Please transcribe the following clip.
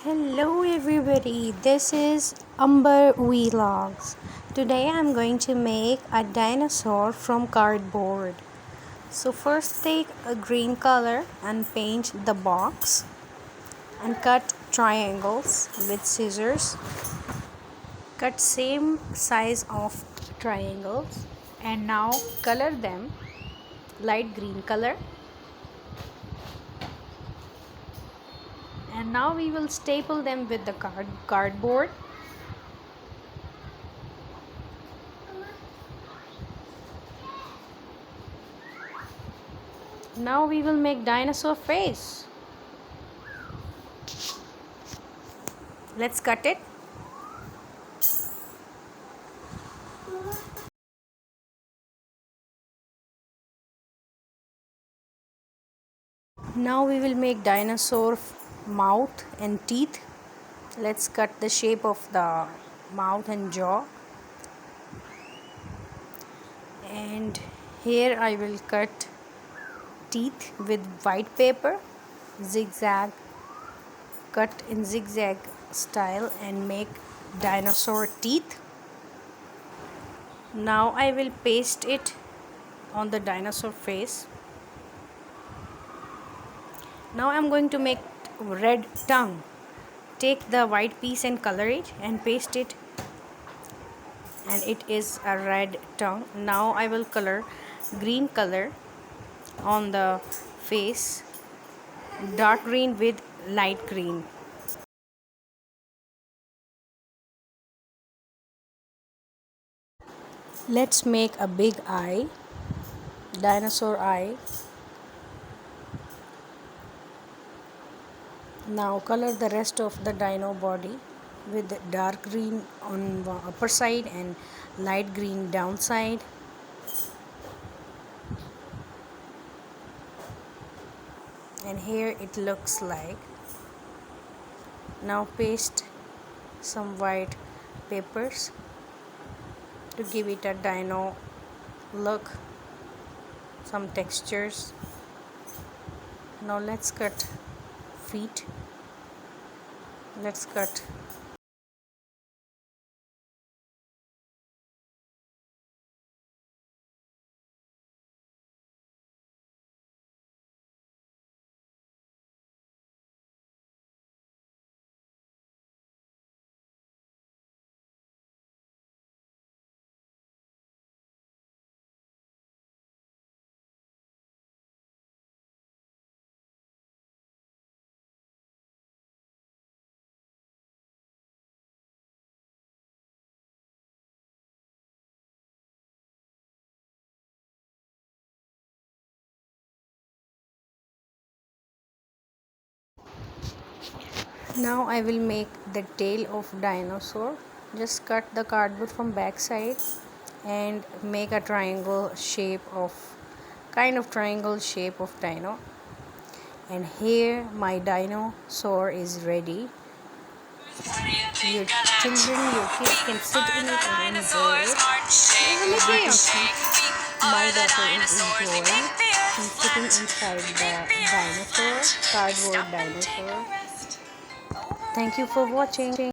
Hello everybody, this is Amber Vlogs. Today I'm going to make a dinosaur from cardboard. So first take a green color and paint the box and cut triangles with scissors. Cut same size of triangles and now color them light green color. And now we will staple them with the cardboard. Now we will make dinosaur face. Let's cut it. Now we will make dinosaur mouth and teeth. Let's cut the shape of the mouth and jaw. And here I will cut teeth with white paper, zigzag, cut in zigzag style and make dinosaur teeth. Now I will paste it on the dinosaur face. Now I'm going to make red tongue. Take the white piece and color it and paste it, and it is a red tongue. Now I will color green color on the face, dark green with light green. Let's make a big eye, dinosaur eye. Now color the rest of the dino body with dark green on the upper side and light green downside. And here it looks like. Now paste some white papers to give it a dino look, some textures. Now let's cut feet. Let's cut Now I will make the tail of dinosaur. Just cut the cardboard from back side and make a triangle shape of triangle shape of dino. And here my dinosaur is ready. Your children, your kids can sit in it and enjoy it. My daughter is enjoying. She's sitting inside the dinosaur, cardboard dinosaur. Thank you for watching.